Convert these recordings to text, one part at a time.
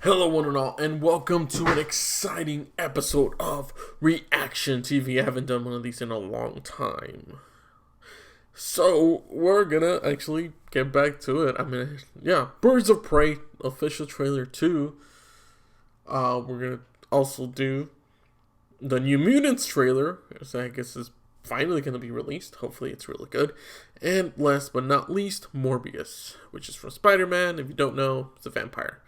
Hello, one and all, and welcome to an exciting episode of Reaction TV. I haven't done one of these in a long time. So, we're gonna actually get back to it. Birds of Prey official trailer 2. We're gonna also do the New Mutants trailer, so I guess is finally gonna be released. Hopefully, it's really good. And last but not least, Morbius, which is from Spider-Man. If you don't know, it's a vampire.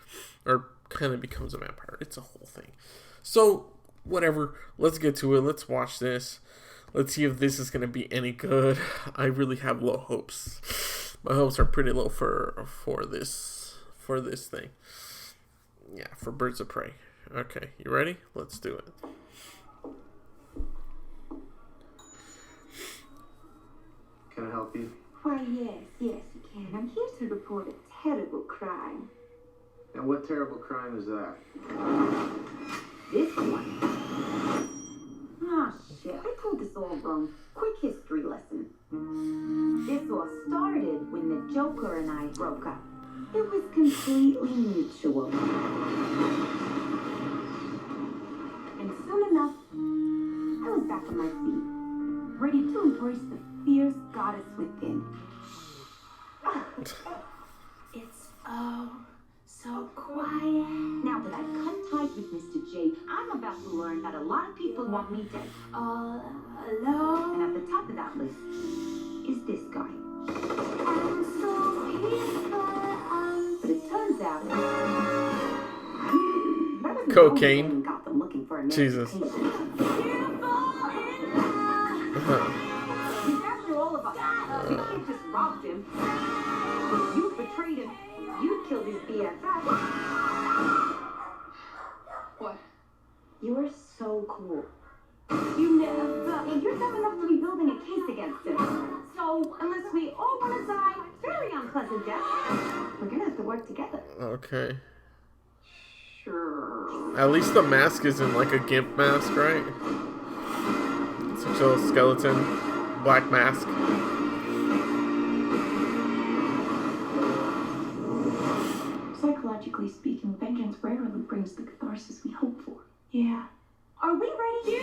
Or kind of becomes a vampire. It's a whole thing. So, whatever. Let's get to it. Let's watch this. Let's see if this is going to be any good. I really have low hopes. My hopes are pretty low for this thing. Yeah, for Birds of Prey. Okay, you ready? Let's do it. Can I help you? Why, yes, you can. I'm here to report a terrible crime. And what terrible crime is that? This one. Ah, shit. I told this all wrong. Quick history lesson. This all started when the Joker and I broke up. It was completely mutual. And soon enough, I was back on my feet, ready to embrace the fierce goddess within. It's so quiet. Now that I've cut ties with Mr. J, I'm about to learn that a lot of people want me dead. All alone. And at the top of that list is this guy. I'm so peaceful. But it turns out Cocaine. got them looking for a Jesus. He's after all of us. We can't just rob him. If you betrayed him, you killed his BFF. What? You are so cool. You never. And you're dumb enough to be building a case against him. So, unless we all want to die very unpleasant death, we're gonna have to work together. Okay. Sure. At least the mask isn't like a gimp mask, right? It's a little skeleton, black mask. Psychologically speaking, vengeance rarely brings the catharsis we hope for. Yeah. Are we ready? You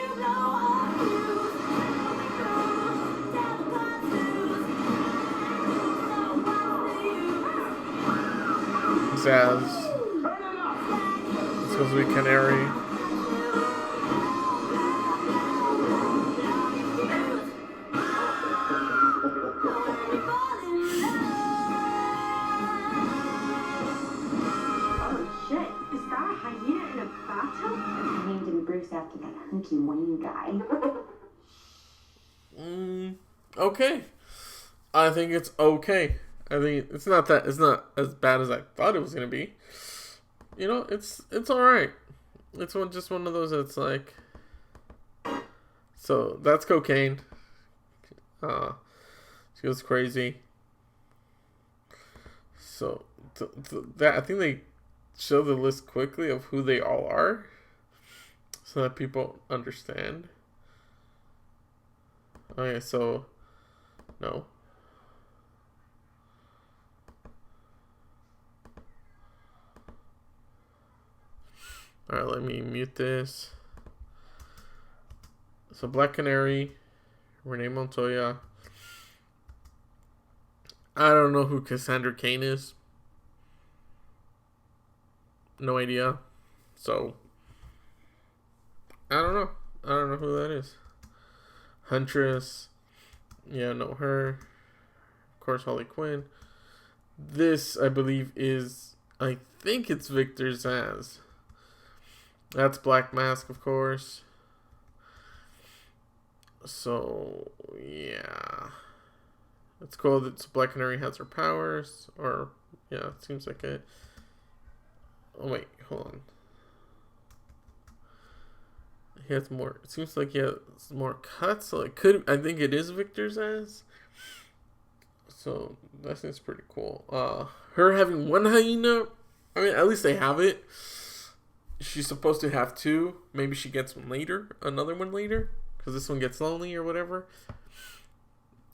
Zaz. It's supposed to be Canary. after that hunky Wayne guy. Okay. I think it's okay. I think it's not as bad as I thought it was gonna be. You know, it's alright. It's just one of those that's like. So that's cocaine. She goes crazy. So I think they show the list quickly of who they all are, so that people understand. Okay, so no. Alright, let me mute this. So Black Canary, Renee Montoya. I don't know who Cassandra Cain is. No idea. So I don't know. I don't know who that is. Huntress. Yeah, know her. Of course, Harley Quinn. This, I believe, I think it's Victor Zsasz. That's Black Mask, of course. So, yeah. It's cool that Black Canary has her powers. Or, yeah, it seems like it. Oh, wait, hold on. He has more. It seems like he has more cuts. So it could. I think it is Victor Zsasz. So that seems pretty cool. Her having one hyena. I mean, at least they have it. She's supposed to have two. Maybe she gets one later. Another one later, because this one gets lonely or whatever.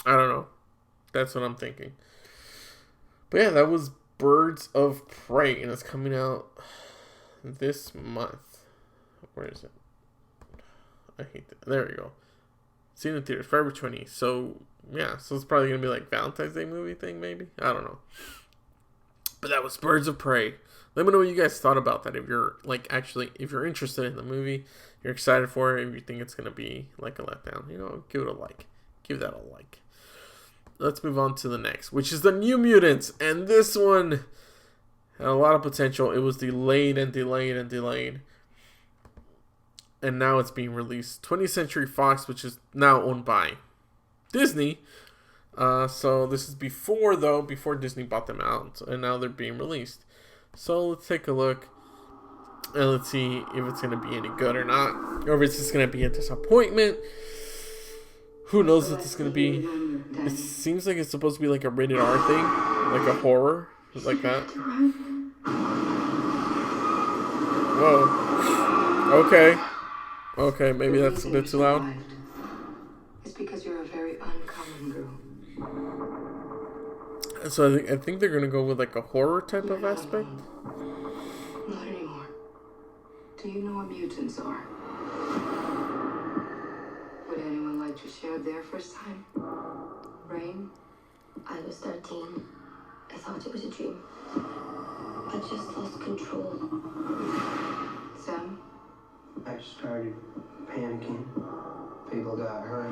I don't know. That's what I'm thinking. But yeah, that was Birds of Prey, and it's coming out this month. Where is it? I hate that. There we go. Seen in theaters February 20th. So yeah, so it's probably gonna be like Valentine's Day movie thing, maybe. I don't know. But that was Birds of Prey. Let me know what you guys thought about that. If you're like if you're interested in the movie, you're excited for it, if you think it's gonna be like a letdown, give it a like. Give that a like. Let's move on to the next, which is the New Mutants, and this one had a lot of potential. It was delayed and delayed and delayed, and now it's being released. 20th Century Fox, which is now owned by Disney. So this is before Disney bought them out, and now they're being released. So let's take a look, and let's see if it's going to be any good or not, or if it's just going to be a disappointment. Who knows what it's going to be. It seems like it's supposed to be like a rated R thing, like a horror, like that. Whoa. Okay, maybe that's a bit too loud. It's because you're a very uncommon girl. So I think they're gonna go with like a horror type of aspect. Not anymore. Do you know what mutants are? Would anyone like to share their first time? Rain? I was 13. I thought it was a dream. I just lost control. Sam? I started panicking. People got hurt.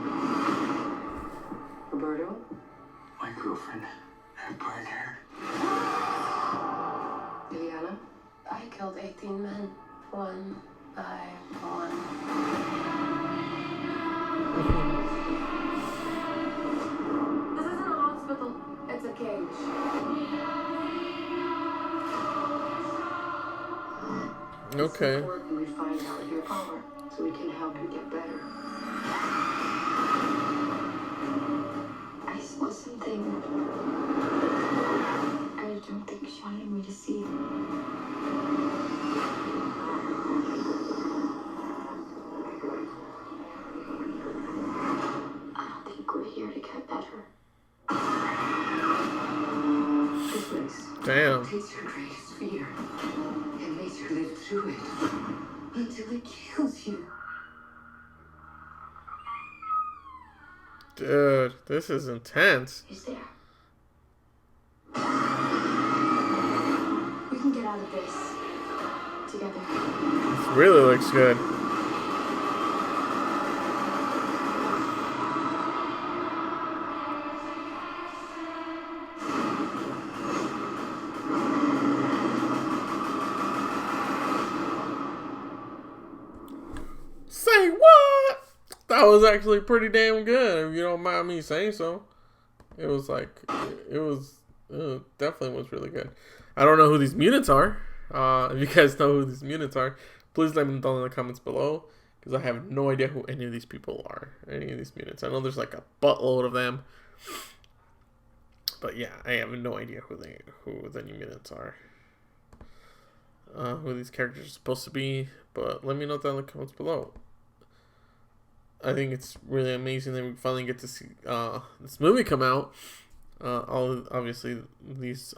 Roberto? My girlfriend had burned her. Liliana? I killed 18 men, one by one. This isn't a hospital. It's a cage. Okay. It's important we find out your power so we can help you get better. I saw something I don't think she wanted me to see. I don't think we're here to get better. This place Damn. takes your greatest fear and makes you live through it until it kills you. Dude, this is intense. Is there? We can get out of this together. This really looks good. Say what? That was actually pretty damn good, if you don't mind me saying so. It was definitely was really good. I don't know who these mutants are. If you guys know who these mutants are, please let me know in the comments below, because I have no idea who any of these people are. Any of these mutants. I know there's like a buttload of them, but yeah, I have no idea who the new mutants are. Who these characters are supposed to be, but let me know down in the comments below. I think it's really amazing that we finally get to see this movie come out. Obviously, these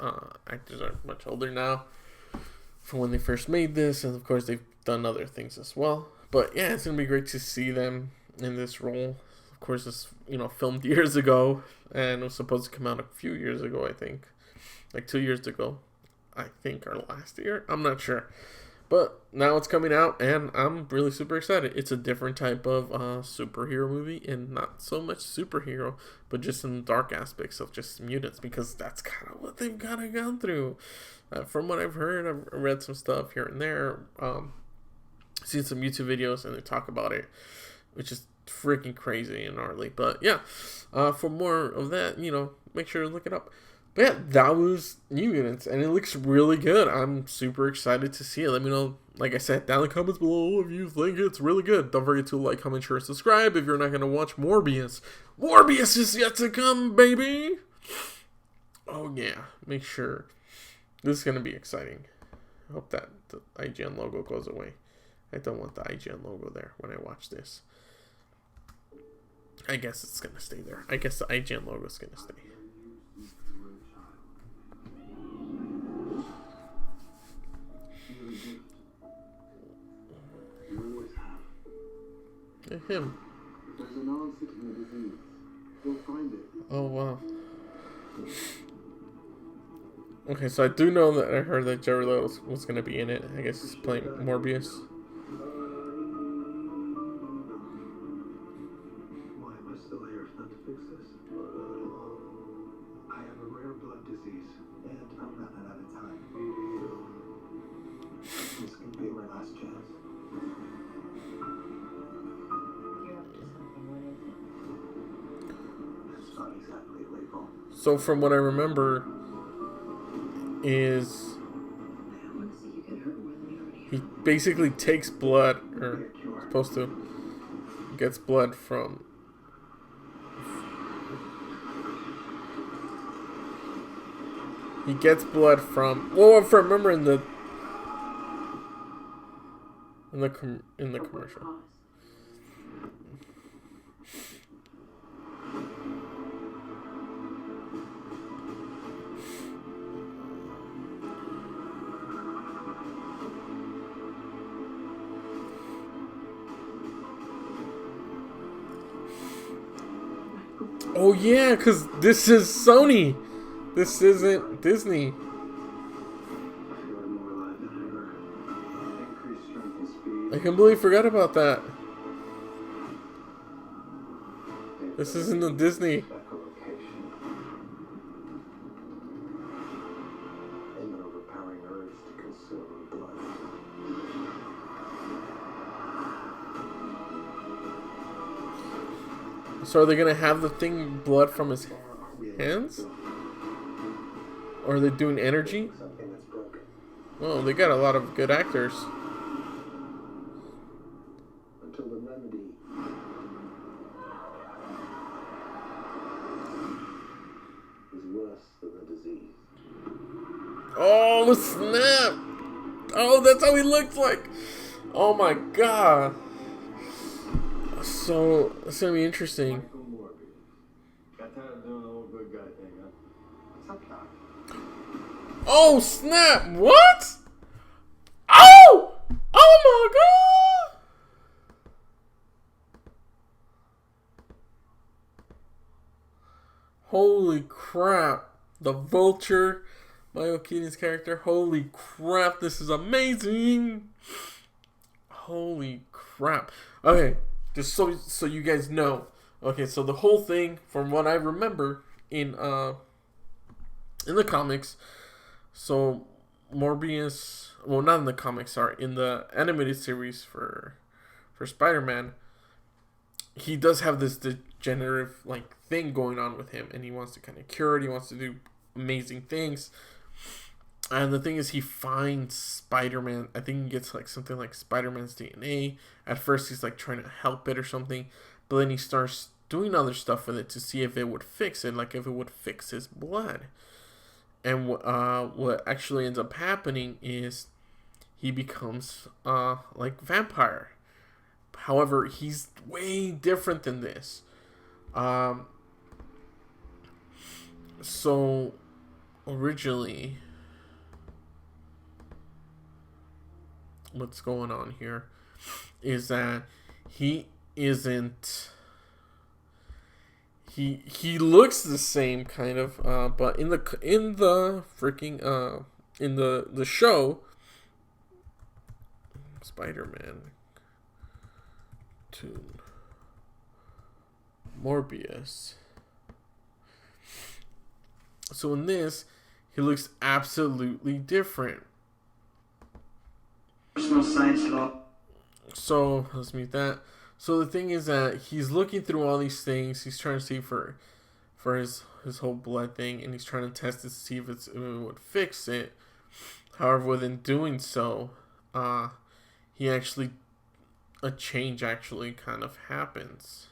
actors are much older now from when they first made this, and of course they've done other things as well. But yeah, it's gonna be great to see them in this role. Of course, it's filmed years ago, and it was supposed to come out a few years ago. I think, like 2 years ago. I think, or last year. I'm not sure. But now it's coming out, and I'm really super excited. It's a different type of superhero movie, and not so much superhero, but just some dark aspects of just mutants, because that's kind of what they've kind of gone through. From what I've heard, I've read some stuff here and there, seen some YouTube videos, and they talk about it, which is freaking crazy and gnarly. But yeah, for more of that, make sure to look it up. But yeah, that was New Mutants, and it looks really good. I'm super excited to see it. Let me know, like I said, down in the comments below if you think it's really good. Don't forget to like, comment, share, and subscribe if you're not going to watch Morbius. Morbius is yet to come, baby! Oh yeah, make sure. This is going to be exciting. I hope that the IGN logo goes away. I don't want the IGN logo there when I watch this. I guess it's going to stay there. I guess the IGN logo is going to stay. Him. There's an answer to the disease. You'll find it. Oh, wow. Okay, so I do know that I heard that Jared Leto was going to be in it. I guess he's playing Morbius. Why am I still here if not to fix this? I have a rare blood disease, and I'm running out of time. This can be my last chance. You're up to something. What is it? It's not exactly legal. So from what I remember is I want to see you get hurt more than you already he have. basically takes blood, or supposed to, gets blood from well, if I remember in the commercial. Oh yeah, because this is Sony. This isn't Disney. I feel more alive than ever. Increased strength and speed. I completely forgot about that. This isn't the Disney. Echolocation. An overpowering urge to consume blood. So are they gonna have the thing blood from his hands? Or are they doing energy? Something that's broken. Oh, they got a lot of good actors. Until the remedy is worse than the disease. Oh snap! Oh, that's how he looks like. Oh my god. So it's gonna be interesting. Michael Morbius. Got tired of doing the whole good guy thing, huh? Sometimes. Oh snap! What? Oh! Oh my god! Holy crap! The Vulture, Michael Keaton's character. Holy crap! This is amazing. Holy crap! Okay, just so you guys know. Okay, so the whole thing, from what I remember in the comics. So, Morbius, well, not in the comics, sorry, in the animated series for Spider-Man, he does have this degenerative, like, thing going on with him, and he wants to kind of cure it, he wants to do amazing things, and the thing is, he finds Spider-Man, I think he gets, like, something like Spider-Man's DNA. At first, he's, like, trying to help it or something, but then he starts doing other stuff with it to see if it would fix it, like, if it would fix his blood. And what actually ends up happening is he becomes like vampire. However, he's way different than this. So originally, what's going on here is that he isn't. He looks the same kind of, but in the freaking in the show, Spider-Man to Morbius. So in this, he looks absolutely different. Personal science law. So let's mute that. So the thing is that he's looking through all these things. He's trying to see for his whole blood thing, and he's trying to test it to see if it would fix it. However, within doing so, a change actually kind of happens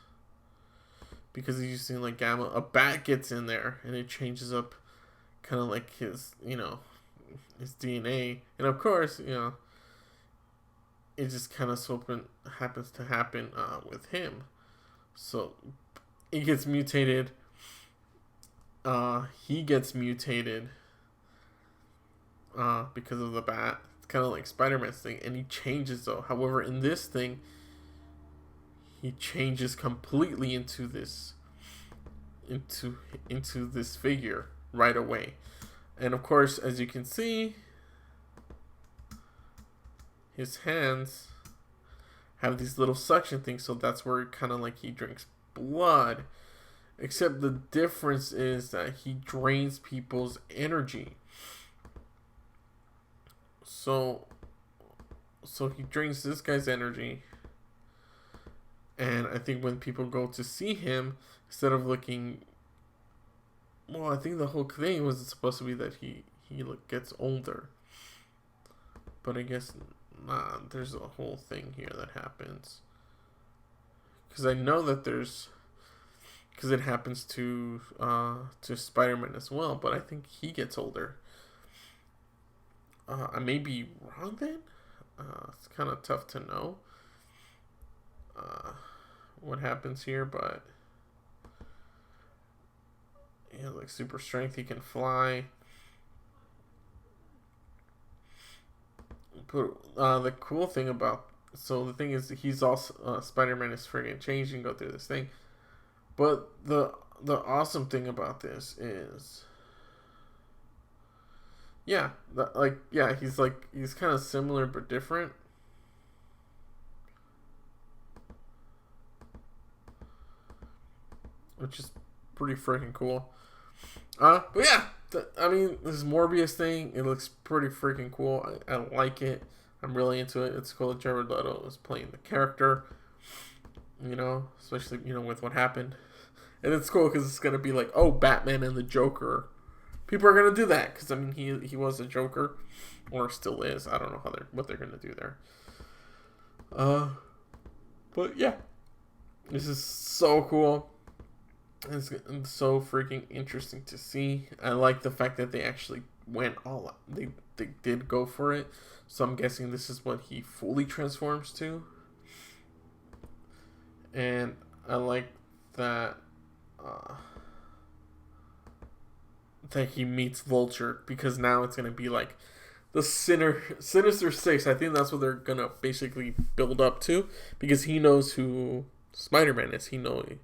because he's using like gamma. A bat gets in there, and it changes up kind of like his his DNA, and of course it just kind of happens to happen with him. So it gets mutated. He gets mutated because of the bat. It's kind of like Spider-Man's thing, and he changes though. However, in this thing, he changes completely into this figure right away. And of course, as you can see, his hands have these little suction things, so that's where kind of like he drinks blood. Except the difference is that he drains people's energy. So he drains this guy's energy. And I think when people go to see him, instead of looking... Well, I think the whole thing was supposed to be that he gets older. But I guess, nah, there's a whole thing here that happens. Because I know that there's... Because it happens to Spider-Man as well, but I think he gets older. I may be wrong then. It's kind of tough to know what happens here, but yeah, like super strength, he can fly. But the cool thing about, so the thing is, he's also Spider-Man is friggin' changed and go through this thing. But the awesome thing about this is, yeah, he's kind of similar but different. Which is pretty freaking cool. But yeah, I mean, this Morbius thing, it looks pretty freaking cool. I like it. I'm really into it. It's cool that Jared Leto is playing the character. You know, especially, you know, with what happened. And it's cool because it's going to be like, oh, Batman and the Joker. People are going to do that. Because, I mean, he was a Joker. Or still is. I don't know what they're going to do there. But, yeah. This is so cool. It's so freaking interesting to see. I like the fact that they actually went all out. They did go for it. So I'm guessing this is what he fully transforms to. And I like that that he meets Vulture, because now it's going to be like the Sinister Six. I think that's what they're going to basically build up to, because he knows who Spider-Man is. He knows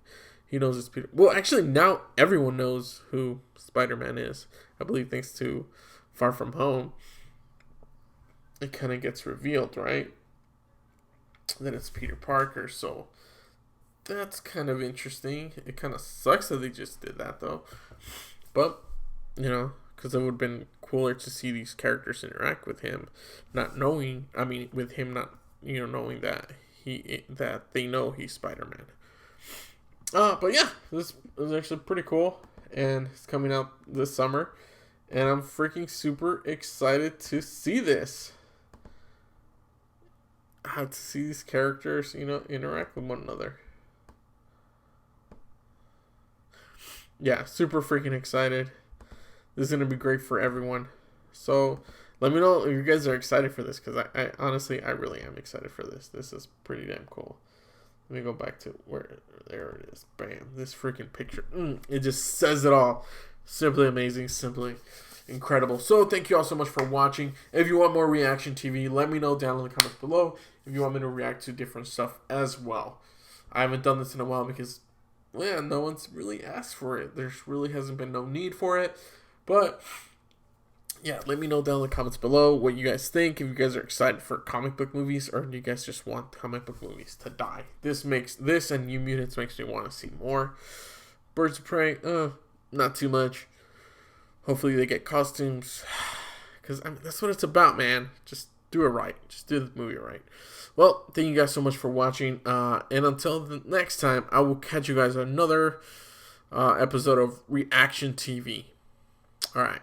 it's Peter. Well, actually, now everyone knows who Spider-Man is. I believe thanks to Far From Home, it kind of gets revealed, right? That it's Peter Parker, so that's kind of interesting. It kind of sucks that they just did that, though. But, you know, because it would have been cooler to see these characters interact with him, with him not, you know, knowing that they know he's Spider-Man. But yeah, this is actually pretty cool, and it's coming out this summer, and I'm freaking super excited to see this. I have to see these characters, you know, interact with one another. Yeah, super freaking excited. This is going to be great for everyone. So, let me know if you guys are excited for this, because I honestly, I really am excited for this. This is pretty damn cool. Let me go back to there it is. Bam. This freaking picture. It just says it all. Simply amazing. Simply incredible. So, thank you all so much for watching. If you want more Reaction TV, let me know down in the comments below if you want me to react to different stuff as well. I haven't done this in a while because, well, no one's really asked for it. There really hasn't been no need for it. But, yeah, let me know down in the comments below what you guys think. If you guys are excited for comic book movies, or do you guys just want comic book movies to die? This and New Mutants makes me want to see more. Birds of Prey, not too much. Hopefully they get costumes, because that's what it's about, man. Just do it right. Just do the movie right. Well, thank you guys so much for watching, and until the next time, I will catch you guys on another episode of Reaction TV. All right.